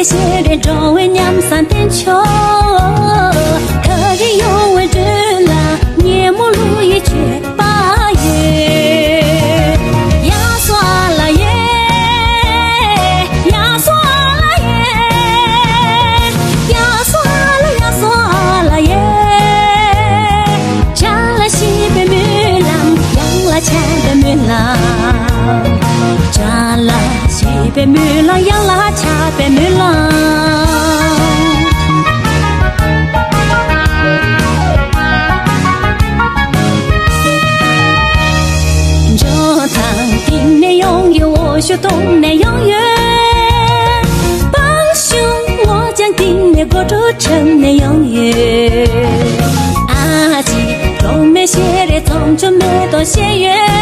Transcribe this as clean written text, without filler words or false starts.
没些人周围两三点秋，可人又问知了，年暮如一却八月。呀算了耶，呀算了耶，呀算了呀算了耶，家了西北木郎，养了前的木郎，家了西北木郎，养了前的木郎。我学东南永远，帮兄我将定面过着城南永远。阿吉东面写的从这没到县远。